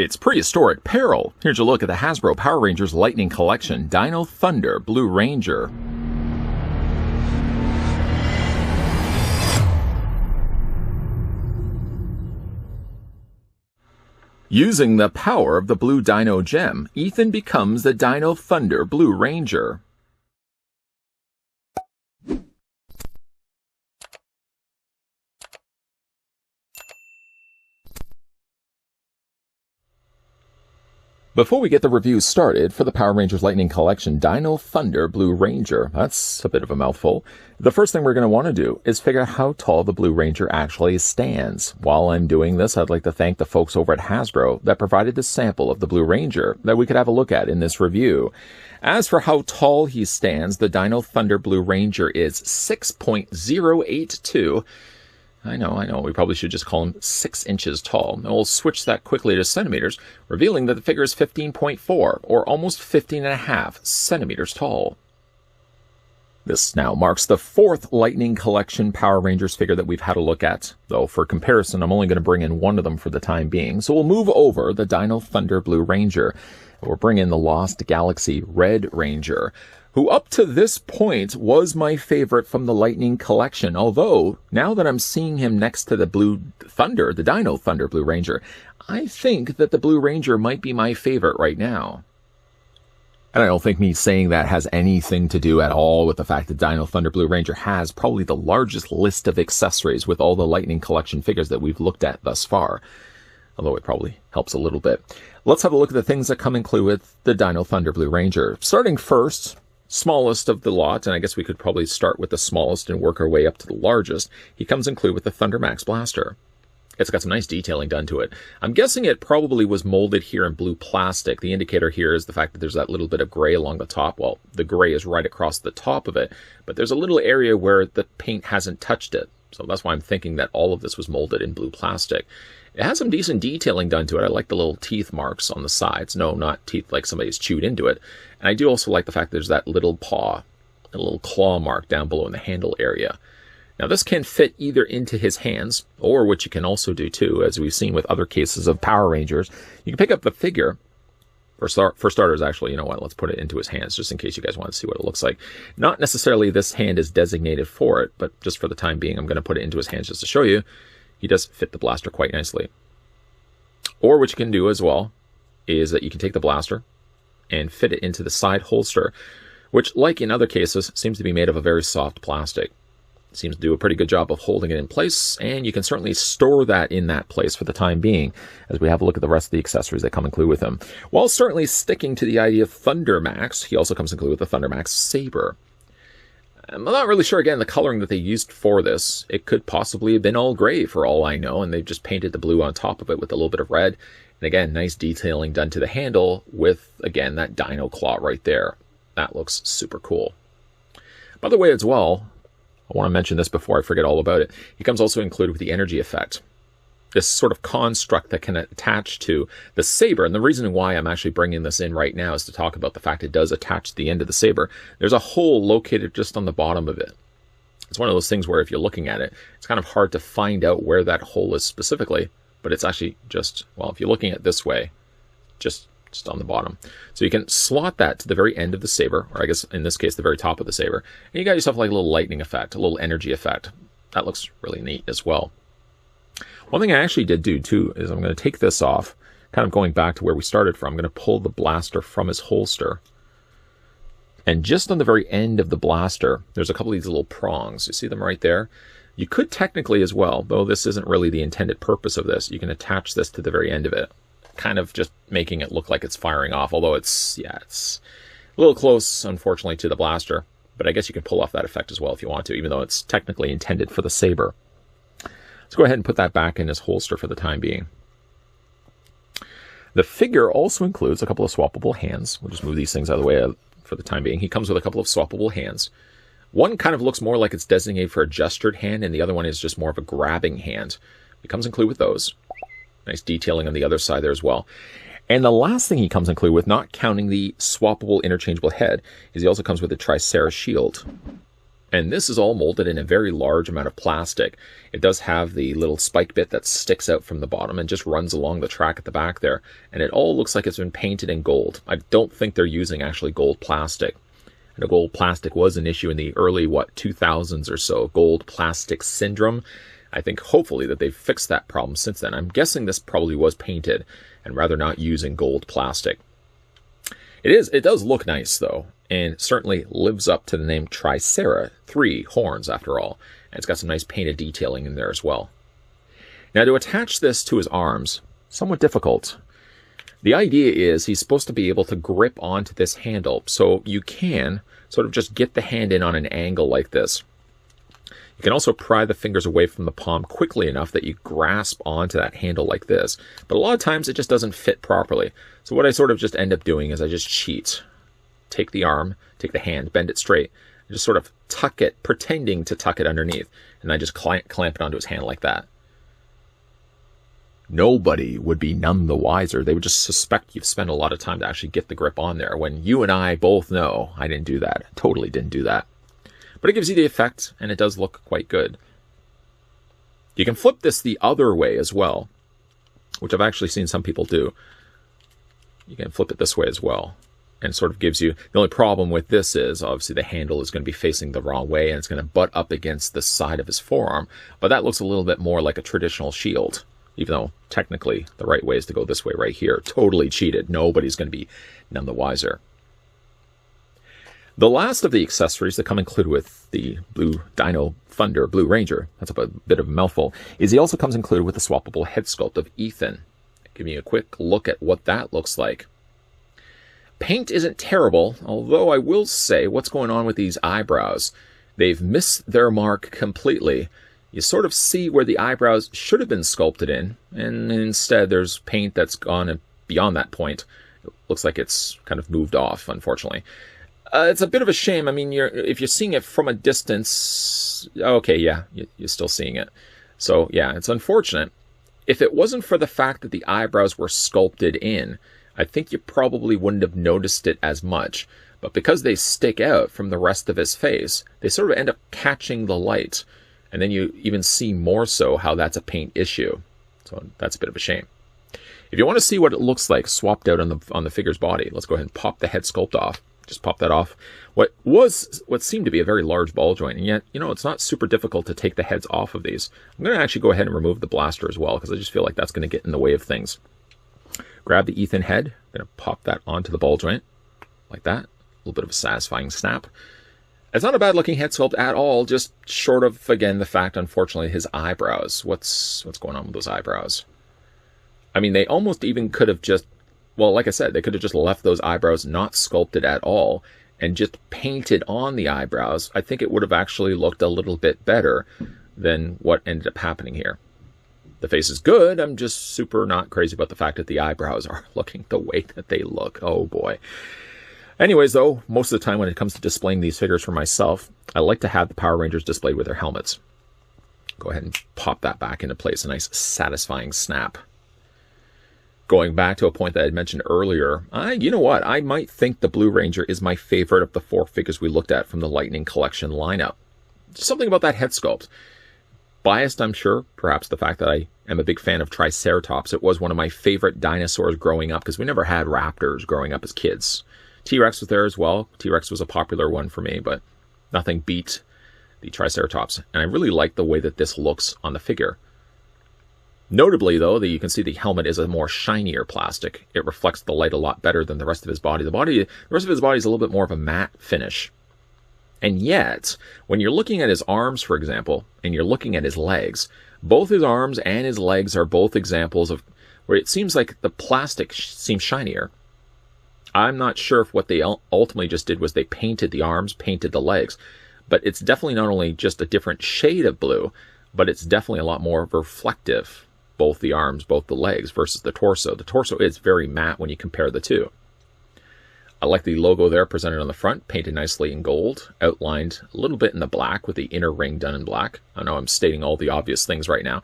It's prehistoric peril. Here's a look at the Hasbro Power Rangers Lightning Collection Dino Thunder Blue Ranger. Using the power of the Blue Dino Gem, Ethan becomes the Dino Thunder Blue Ranger. Before we get the review started for the Power Rangers Lightning Collection Dino Thunder Blue Ranger, that's a bit of a mouthful, the first thing we're going to want to do is figure out how tall the Blue Ranger actually stands. While I'm doing this, I'd like to thank the folks over at Hasbro that provided the sample of the Blue Ranger that we could have a look at in this review. As for how tall he stands, the Dino Thunder Blue Ranger is 6.082. I know, we probably should just call him 6 inches tall. And we'll switch that quickly to centimeters, revealing that the figure is 15.4, or almost 15.5 centimeters tall. This now marks the 4th Lightning Collection Power Rangers figure that we've had a look at, though for comparison I'm only going to bring in one of them for the time being, so we'll move over the Dino Thunder Blue Ranger. We'll bring in the Lost Galaxy Red Ranger, who up to this point was my favorite from the Lightning Collection, although now that I'm seeing him next to the Blue Thunder, the Dino Thunder Blue Ranger, I think that the Blue Ranger might be my favorite right now. And I don't think me saying that has anything to do at all with the fact that Dino Thunder Blue Ranger has probably the largest list of accessories with all the Lightning Collection figures that we've looked at thus far, although it probably helps a little bit. Let's have a look at the things that come included with the Dino Thunder Blue Ranger. Starting first, smallest of the lot, and I guess we could probably start with the smallest and work our way up to the largest. He comes included with the Thunder Max Blaster. It's got some nice detailing done to it. I'm guessing it probably was molded here in blue plastic. The indicator here is the fact that there's that little bit of gray along the top. Well, the gray is right across the top of it, but there's a little area where the paint hasn't touched it. So that's why I'm thinking that all of this was molded in blue plastic. It has some decent detailing done to it. I like the little teeth marks on the sides. No, not teeth like somebody's chewed into it. And I do also like the fact there's that little paw, a little claw mark down below in the handle area. Now this can fit either into his hands, or what you can also do too, as we've seen with other cases of Power Rangers, you can pick up the figure. For starters, actually, you know what, let's put it into his hands just in case you guys want to see what it looks like. Not necessarily this hand is designated for it, but just for the time being, I'm going to put it into his hands just to show you. He does fit the blaster quite nicely. Or what you can do as well is that you can take the blaster and fit it into the side holster, which, like in other cases, seems to be made of a very soft plastic. It seems to do a pretty good job of holding it in place, and you can certainly store that in that place for the time being as we have a look at the rest of the accessories that come included with him. While certainly sticking to the idea of Thunder Max, he also comes included with the Thunder Max Sabre. I'm not really sure, again, the coloring that they used for this. It could possibly have been all gray for all I know, and they've just painted the blue on top of it with a little bit of red. And again, nice detailing done to the handle with, again, that dino claw right there. That looks super cool. By the way, as well, I want to mention this before I forget all about it. He comes also included with the energy effect. This sort of construct that can attach to the saber. And the reason why I'm actually bringing this in right now is to talk about the fact it does attach to the end of the saber. There's a hole located just on the bottom of it. It's one of those things where if you're looking at it, it's kind of hard to find out where that hole is specifically, but it's actually just, well, if you're looking at it this way, just on the bottom. So you can slot that to the very end of the saber, or I guess in this case, the very top of the saber. And you got yourself like a little lightning effect, a little energy effect. That looks really neat as well. One thing I actually did do too is I'm going to take this off, kind of going back to where we started from. I'm going to pull the blaster from his holster. And just on the very end of the blaster, there's a couple of these little prongs. You see them right there? You could technically as well, though this isn't really the intended purpose of this, you can attach this to the very end of it, kind of just making it look like it's firing off, although it's a little close, unfortunately, to the blaster. But I guess you can pull off that effect as well if you want to, even though it's technically intended for the saber. Let's go ahead and put that back in his holster for the time being. The figure also includes a couple of swappable hands. We'll just move these things out of the way for the time being. He comes with a couple of swappable hands. One kind of looks more like it's designated for a gestured hand, and the other one is just more of a grabbing hand. He comes included with those. Nice detailing on the other side there as well. And the last thing he comes included with, not counting the swappable interchangeable head, is he also comes with a Tricera Shield. And this is all molded in a very large amount of plastic. It does have the little spike bit that sticks out from the bottom and just runs along the track at the back there. And it all looks like it's been painted in gold. I don't think they're using actually gold plastic. And gold plastic was an issue in the early, 2000s or so. Gold plastic syndrome. I think hopefully that they've fixed that problem since then. I'm guessing this probably was painted and rather not using gold plastic. It does look nice though, and certainly lives up to the name Tricera, 3 horns after all. And it's got some nice painted detailing in there as well. Now to attach this to his arms, somewhat difficult. The idea is he's supposed to be able to grip onto this handle, so you can sort of just get the hand in on an angle like this. You can also pry the fingers away from the palm quickly enough that you grasp onto that handle like this. But a lot of times it just doesn't fit properly. So what I sort of just end up doing is I just cheat. Take the arm, take the hand, bend it straight, and just sort of tuck it, pretending to tuck it underneath. And I just clamp it onto his hand like that. Nobody would be none the wiser. They would just suspect you've spent a lot of time to actually get the grip on there, when you and I both know I didn't do that. Totally didn't do that. But it gives you the effect, and it does look quite good. You can flip this the other way as well, which I've actually seen some people do. You can flip it this way as well, and it sort of gives you... The only problem with this is, obviously, the handle is going to be facing the wrong way, and it's going to butt up against the side of his forearm. But that looks a little bit more like a traditional shield, even though technically the right way is to go this way right here. Totally cheated. Nobody's going to be none the wiser. The last of the accessories that come included with the Blue Dino Thunder Blue Ranger, that's a bit of a mouthful, is he also comes included with the swappable head sculpt of Ethan. Give me a quick look at what that looks like. Paint isn't terrible, although I will say what's going on with these eyebrows. They've missed their mark completely. You sort of see where the eyebrows should have been sculpted in, and instead there's paint that's gone beyond that point. It looks like it's kind of moved off, unfortunately. It's a bit of a shame. I mean, if you're seeing it from a distance, okay, yeah, you're still seeing it. So, yeah, it's unfortunate. If it wasn't for the fact that the eyebrows were sculpted in, I think you probably wouldn't have noticed it as much. But because they stick out from the rest of his face, they sort of end up catching the light. And then you even see more so how that's a paint issue. So that's a bit of a shame. If you want to see what it looks like swapped out on the figure's body, let's go ahead and pop the head sculpt off. Just pop that off. What seemed to be a very large ball joint, and yet, it's not super difficult to take the heads off of these. I'm going to actually go ahead and remove the blaster as well, because I just feel like that's going to get in the way of things. Grab the Ethan head. I'm going to pop that onto the ball joint, like that. A little bit of a satisfying snap. It's not a bad looking head sculpt at all, just short of, again, the fact, unfortunately, his eyebrows. What's going on with those eyebrows? I mean, they almost even could have just... Well, like I said, they could have just left those eyebrows not sculpted at all and just painted on the eyebrows. I think it would have actually looked a little bit better than what ended up happening here. The face is good. I'm just super not crazy about the fact that the eyebrows are looking the way that they look. Oh, boy. Anyways, though, most of the time when it comes to displaying these figures for myself, I like to have the Power Rangers displayed with their helmets. Go ahead and pop that back into place. A nice satisfying snap. Going back to a point that I mentioned earlier, you know what? I might think the Blue Ranger is my favorite of the 4 figures we looked at from the Lightning Collection lineup. Just something about that head sculpt. Biased, I'm sure. Perhaps the fact that I am a big fan of Triceratops. It was one of my favorite dinosaurs growing up, because we never had raptors growing up as kids. T-Rex was there as well. T-Rex was a popular one for me, but nothing beat the Triceratops. And I really like the way that this looks on the figure. Notably, though, you can see the helmet is a more shinier plastic. It reflects the light a lot better than the rest of his body. The rest of his body is a little bit more of a matte finish. And yet, when you're looking at his arms, for example, and you're looking at his legs, both his arms and his legs are both examples of where it seems like the plastic seems shinier. I'm not sure if what they ultimately just did was they painted the arms, painted the legs. But it's definitely not only just a different shade of blue, but it's definitely a lot more reflective. Both the arms, both the legs versus the torso. The torso is very matte when you compare the two. I like the logo there presented on the front, painted nicely in gold, outlined a little bit in the black with the inner ring done in black. I know I'm stating all the obvious things right now.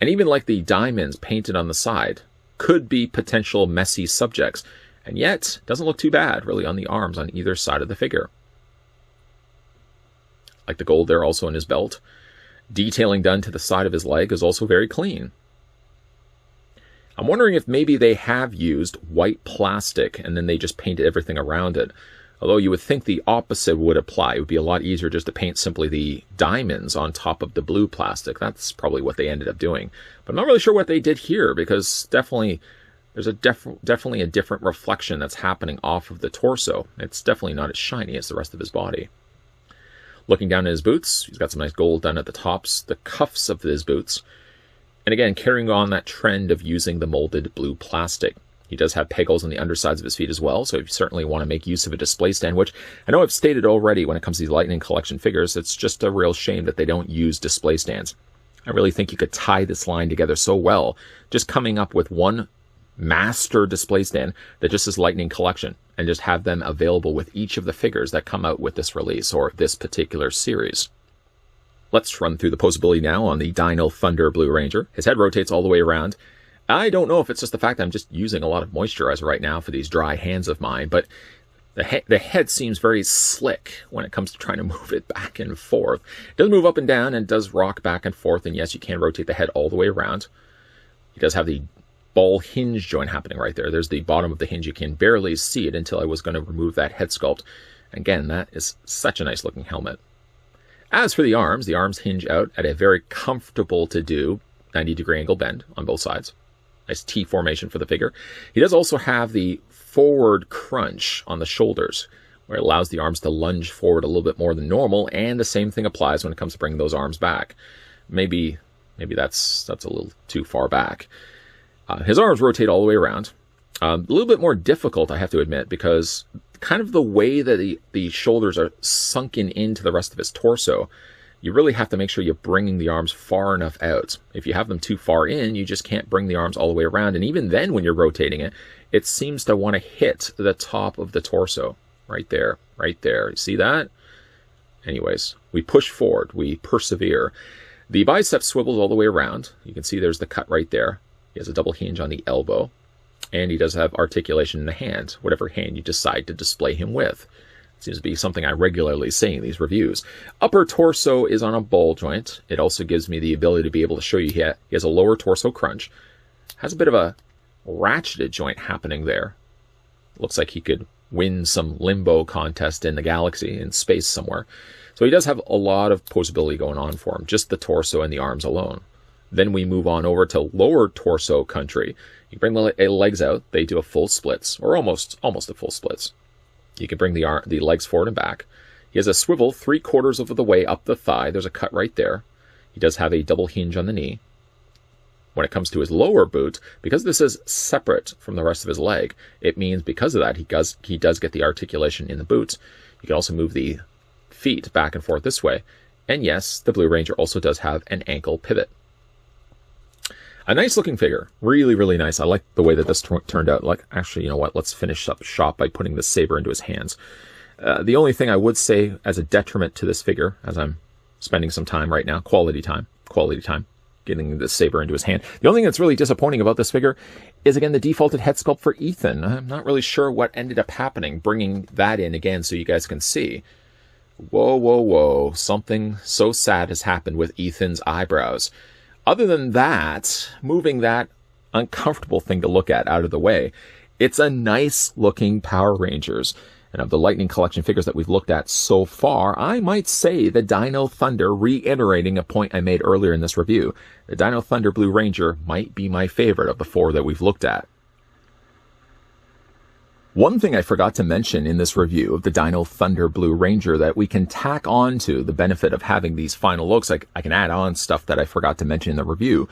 And even like the diamonds painted on the side could be potential messy subjects. And yet, doesn't look too bad really on the arms on either side of the figure. Like the gold there also in his belt. Detailing done to the side of his leg is also very clean. I'm wondering if maybe they have used white plastic and then they just painted everything around it. Although you would think the opposite would apply. It would be a lot easier just to paint simply the diamonds on top of the blue plastic. That's probably what they ended up doing. But I'm not really sure what they did here, because definitely there's definitely a different reflection that's happening off of the torso. It's definitely not as shiny as the rest of his body. Looking down at his boots, he's got some nice gold done at the tops, the cuffs of his boots. And again, carrying on that trend of using the molded blue plastic. He does have pegals on the undersides of his feet as well, so if you certainly want to make use of a display stand, which I know I've stated already when it comes to these Lightning Collection figures, it's just a real shame that they don't use display stands. I really think you could tie this line together so well, just coming up with one master display stand that just is Lightning Collection, and just have them available with each of the figures that come out with this release or this particular series. Let's run through the posability now on the Dino Thunder Blue Ranger. His head rotates all the way around. I don't know if it's just the fact that I'm just using a lot of moisturizer right now for these dry hands of mine, but the head seems very slick when it comes to trying to move it back and forth. It does move up and down and does rock back and forth, and yes, you can rotate the head all the way around. He does have the ball hinge joint happening right there. There's the bottom of the hinge. You can barely see it until I was going to remove that head sculpt. Again, that is such a nice looking helmet. As for the arms hinge out at a very comfortable to do 90-degree angle bend on both sides. Nice T formation for the figure. He does also have the forward crunch on the shoulders, where it allows the arms to lunge forward a little bit more than normal, and the same thing applies when it comes to bringing those arms back. Maybe that's a little too far back. His arms rotate all the way around. A little bit more difficult, I have to admit, because kind of the way that the shoulders are sunken into the rest of his torso, you really have to make sure you're bringing the arms far enough out. If you have them too far in, you just can't bring the arms all the way around. And even then, when you're rotating it, it seems to want to hit the top of the torso. Right there, right there. You see that? Anyways, we push forward. We persevere. The bicep swivels all the way around. You can see there's the cut right there. He has a double hinge on the elbow. And he does have articulation in the hand, whatever hand you decide to display him with. Seems to be something I regularly say in these reviews. Upper torso is on a ball joint. It also gives me the ability to be able to show you he has a lower torso crunch. Has a bit of a ratcheted joint happening there. Looks like he could win some limbo contest in the galaxy, in space somewhere. So he does have a lot of posability going on for him, just the torso and the arms alone. Then we move on over to lower torso country. You bring the legs out, they do a full splits, or almost a full splits. You can bring the legs forward and back. He has a swivel 3/4 of the way up the thigh. There's a cut right there. He does have a double hinge on the knee. When it comes to his lower boot, because this is separate from the rest of his leg, it means because of that, he does get the articulation in the boots. You can also move the feet back and forth this way. And yes, the Blue Ranger also does have an ankle pivot. A nice looking figure. Really, really nice. I like the way that this turned out. Actually, you know what? Let's finish up shop by putting the saber into his hands. The only thing I would say as a detriment to this figure, as I'm spending some time right now, quality time, getting the saber into his hand. The only thing that's really disappointing about this figure is, again, the defaulted head sculpt for Ethan. I'm not really sure what ended up happening, bringing that in again so you guys can see. Whoa, whoa, whoa. Something so sad has happened with Ethan's eyebrows. Other than that, moving that uncomfortable thing to look at out of the way, it's a nice looking Power Rangers. And of the Lightning Collection figures that we've looked at so far, I might say the Dino Thunder, reiterating a point I made earlier in this review, the Dino Thunder Blue Ranger might be my favorite of the 4 that we've looked at. One thing I forgot to mention in this review of the Dino Thunder Blue Ranger that we can tack on to the benefit of having these final looks, I can add on stuff that I forgot to mention in the review.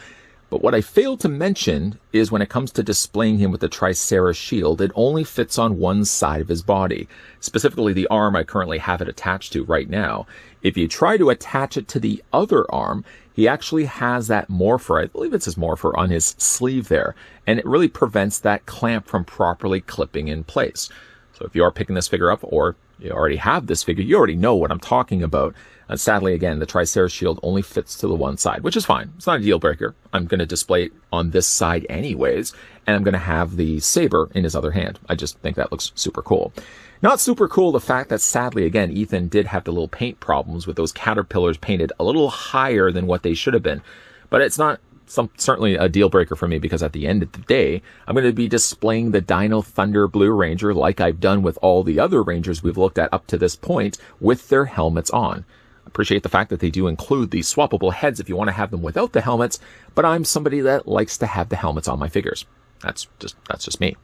But what I failed to mention is when it comes to displaying him with the Tricera Shield, it only fits on one side of his body, specifically the arm I currently have it attached to right now. If you try to attach it to the other arm, he actually has that morpher, I believe it's his morpher, on his sleeve there, and it really prevents that clamp from properly clipping in place. So if you are picking this figure up, or you already have this figure, you already know what I'm talking about. And sadly, again, the Tricera Shield only fits to the one side, which is fine. It's not a deal breaker. I'm going to display it on this side anyways, and I'm going to have the saber in his other hand. I just think that looks super cool. Not super cool the fact that, sadly, again, Ethan did have the little paint problems with those caterpillars painted a little higher than what they should have been. But it's not certainly a deal breaker for me, because at the end of the day, I'm going to be displaying the Dino Thunder Blue Ranger like I've done with all the other Rangers we've looked at up to this point, with their helmets on. Appreciate the fact that they do include the swappable heads if you want to have them without the helmets, but I'm somebody that likes to have the helmets on my figures. That's just me.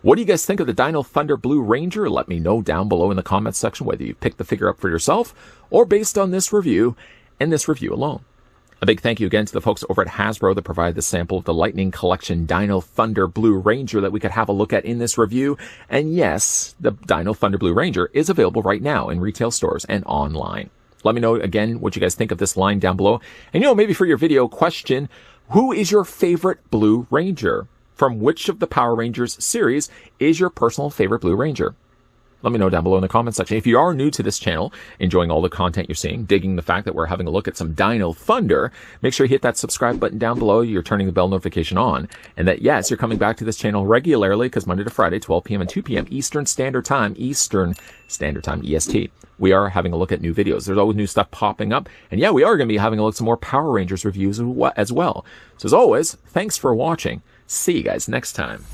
What do you guys think of the Dino Thunder Blue Ranger? Let me know down below in the comments section whether you picked the figure up for yourself or based on this review and this review alone. A big thank you again to the folks over at Hasbro that provided the sample of the Lightning Collection Dino Thunder Blue Ranger that we could have a look at in this review. And yes, the Dino Thunder Blue Ranger is available right now in retail stores and online. Let me know, again, what you guys think of this line down below. And, maybe for your video question, who is your favorite Blue Ranger? From which of the Power Rangers series is your personal favorite Blue Ranger? Let me know down below in the comments section. If you are new to this channel, enjoying all the content you're seeing, digging the fact that we're having a look at some Dino Thunder, make sure you hit that subscribe button down below. You're turning the bell notification on. And that, yes, you're coming back to this channel regularly, because Monday to Friday, 12 p.m. and 2 p.m. Eastern Standard Time, EST. We are having a look at new videos. There's always new stuff popping up. And yeah, we are going to be having a look at some more Power Rangers reviews as well. So as always, thanks for watching. See you guys next time.